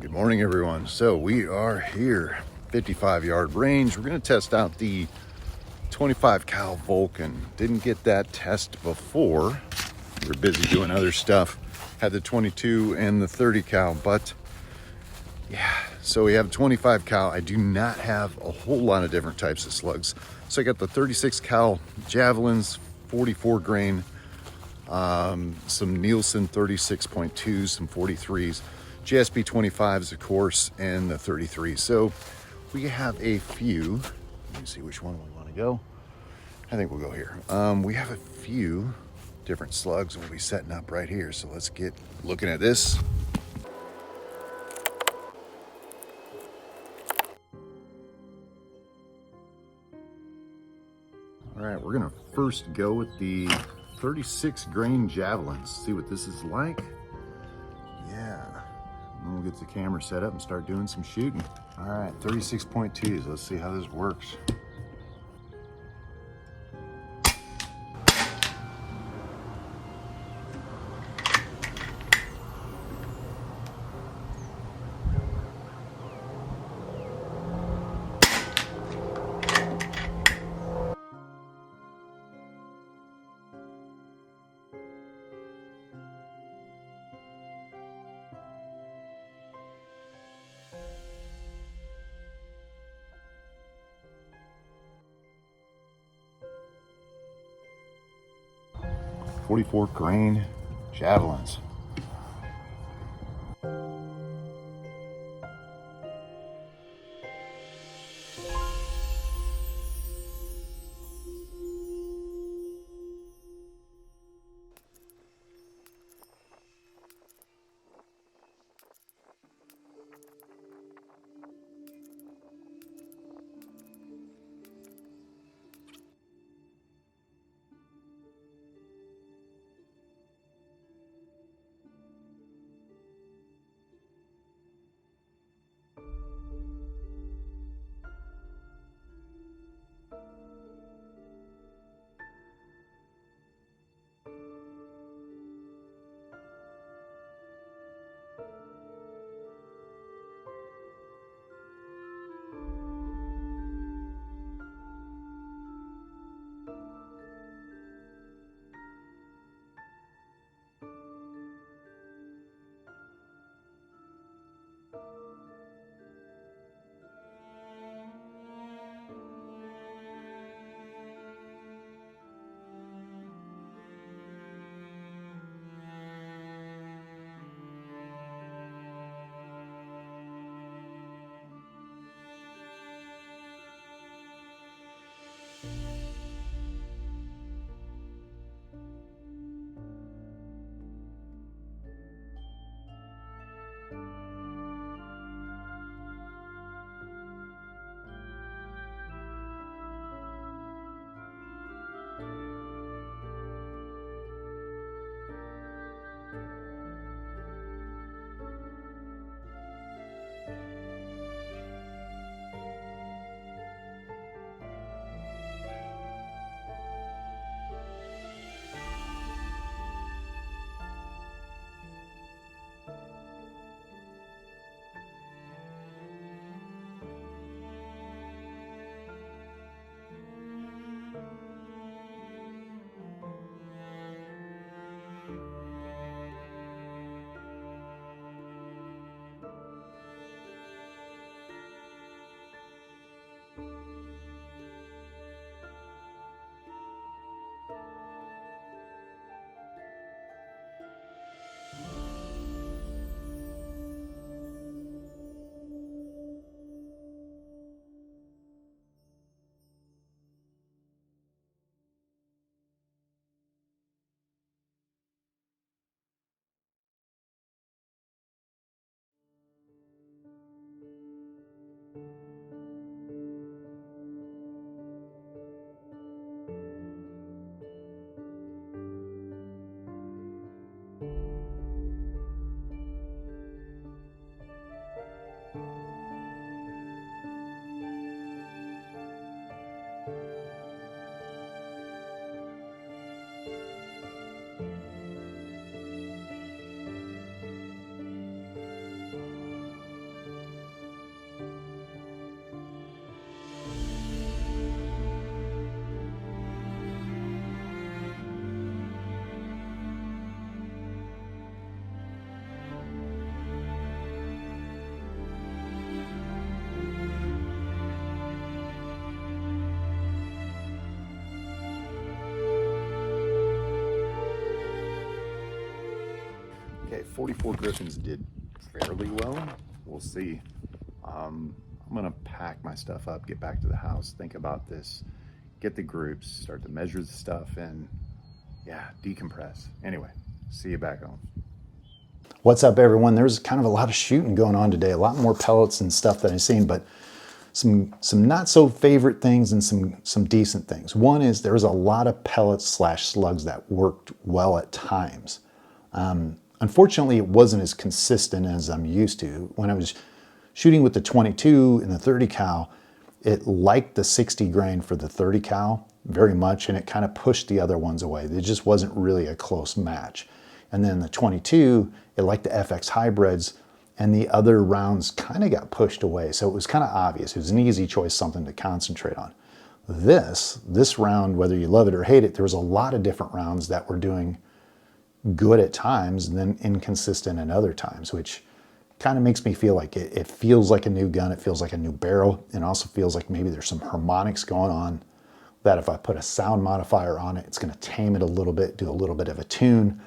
Good morning, everyone. So we are here, 55-yard range. We're going to test out the 25 cal Vulcan. Didn't get that test before. We were busy doing other stuff. Had the 22 and the 30 cal, but yeah. So we have 25 cal. I do not have a whole lot of different types of slugs. So I got the 36 cal Javelins, 44 grain, some Nielsen 36.2s, some 43s. JSB 25s, of course, and the 33s. So we have a few. Let me see which one we want to go. I think we'll go here. We have a few different slugs we'll be setting up right here. So let's get looking at this. All right, we're gonna first go with the 36 grain Javelins. See what this is like. Yeah. And we'll get the camera set up and start doing some shooting. All right, 36.2s. Let's see how this works. .44 grain Javelins. Okay, 44 Griffins did fairly well. We'll see. I'm gonna pack my stuff up, get back to the house, think about this, get the groups, start to measure the stuff, and yeah, decompress. Anyway, see you back home. What's up, everyone? There's kind of a lot of shooting going on today, a lot more pellets and stuff that I've seen, but some not so favorite things and some decent things. One is there's a lot of pellets / slugs that worked well at times. Unfortunately, it wasn't as consistent as I'm used to. When I was shooting with the 22 and the 30 cal, it liked the 60 grain for the 30 cal very much, and it kind of pushed the other ones away. It just wasn't really a close match. And then the 22, it liked the FX hybrids, and the other rounds kind of got pushed away. So it was kind of obvious. It was an easy choice, something to concentrate on. This round, whether you love it or hate it, there was a lot of different rounds that were doing good at times and then inconsistent at other times, which kind of makes me feel like it feels like a new gun. It feels like a new barrel. It also feels like maybe there's some harmonics going on that if I put a sound modifier on it, it's going to tame it a little bit, do a little bit of a tune,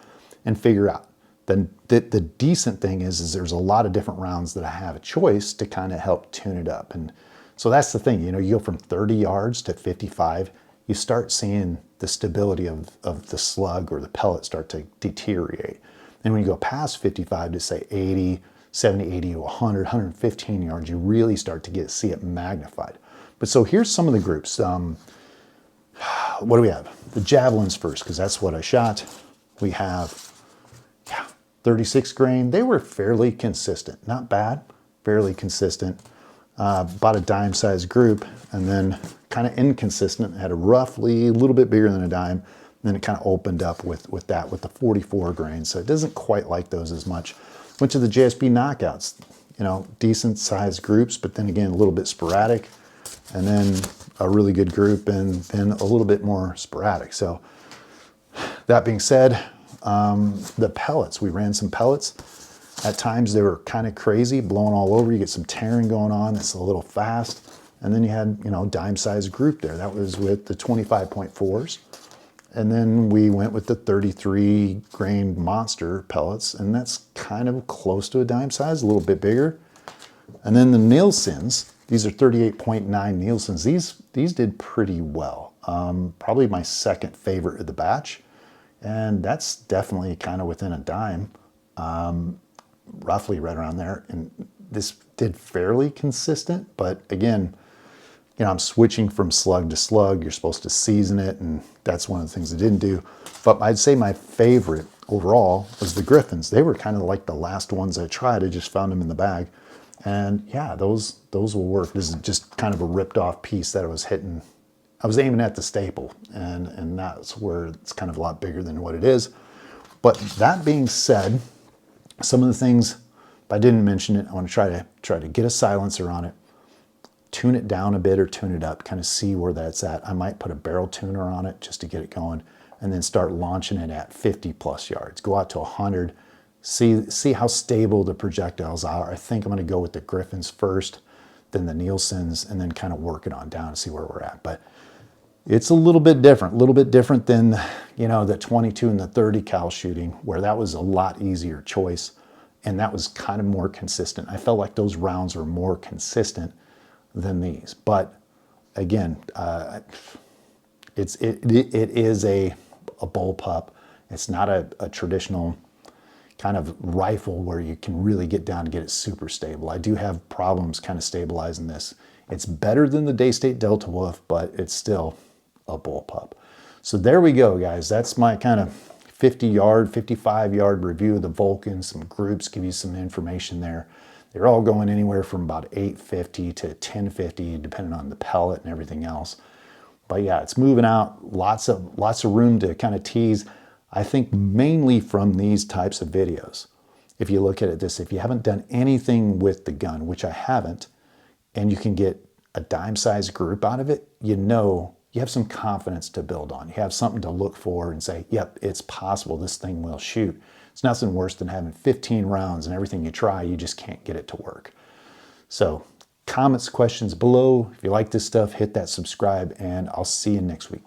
and figure out. Then the decent thing is there's a lot of different rounds that I have a choice to kind of help tune it up. And so that's the thing, you know, you go from 30 yards to 55, you start seeing the stability of the slug or the pellet start to deteriorate. And when you go past 55 to say 80, 70, 80 to 100, 115 yards, you really start to see it magnified. But so here's some of the groups. What do we have? The Javelins first, because that's what I shot. We have 36 grain. They were fairly consistent, not bad, fairly consistent. About a dime size group, and then kind of inconsistent, had a roughly a little bit bigger than a dime, and then it kind of opened up with the 44 grain. So it doesn't quite like those as much. Went to the JSB knockouts, you know, decent sized groups, but then again, a little bit sporadic, and then a really good group, and then a little bit more sporadic. So that being said, the pellets, we ran some pellets. At times they were kind of crazy, blowing all over. You get some tearing going on. It's a little fast. And then you had, you know, dime size group there. That was with the 25.4s. And then we went with the 33 grain monster pellets, and that's kind of close to a dime size, a little bit bigger. And then the Nielsen's, these are 38.9 Nielsen's. These did pretty well. Probably my second favorite of the batch. And that's definitely kind of within a dime. Roughly right around there, and this did fairly consistent, but again, you know, I'm switching from slug to slug. You're supposed to season it, and that's one of the things I didn't do. But I'd say my favorite overall was the Griffins. They were kind of like the last ones I tried. I just found them in the bag, and yeah, those will work. This is just kind of a ripped off piece that I was hitting. I was aiming at the staple, and that's where it's kind of a lot bigger than what it is. But that being said, some of the things, if I didn't mention it, I want to try to get a silencer on it, tune it down a bit or tune it up, kind of see where that's at. I might put a barrel tuner on it just to get it going, and then start launching it at 50 plus yards. Go out to 100, see how stable the projectiles are. I think I'm going to go with the Griffins first, then the Nielsen's, and then kind of work it on down and see where we're at. But it's a little bit different than, you know, the 22 and the 30 cal shooting, where that was a lot easier choice, and that was kind of more consistent. I felt like those rounds were more consistent than these. But again, it is a bullpup. It's not a traditional kind of rifle where you can really get down to get it super stable. I do have problems kind of stabilizing this. It's better than the Daystate Delta Wolf, but it's still a bullpup. So there we go, guys. That's my kind of 50 yard, 55 yard review of the Vulcan. Some groups, give you some information there. They're all going anywhere from about 850 to 1050, depending on the pellet and everything else. But yeah, it's moving out. Lots of room to kind of tease. I think mainly from these types of videos. If you look at it if you haven't done anything with the gun, which I haven't, and you can get a dime size group out of it, you know, you have some confidence to build on. You have something to look for and say, yep, it's possible this thing will shoot. It's nothing worse than having 15 rounds and everything you try, you just can't get it to work. So comments, questions below. If you like this stuff, hit that subscribe, and I'll see you next week.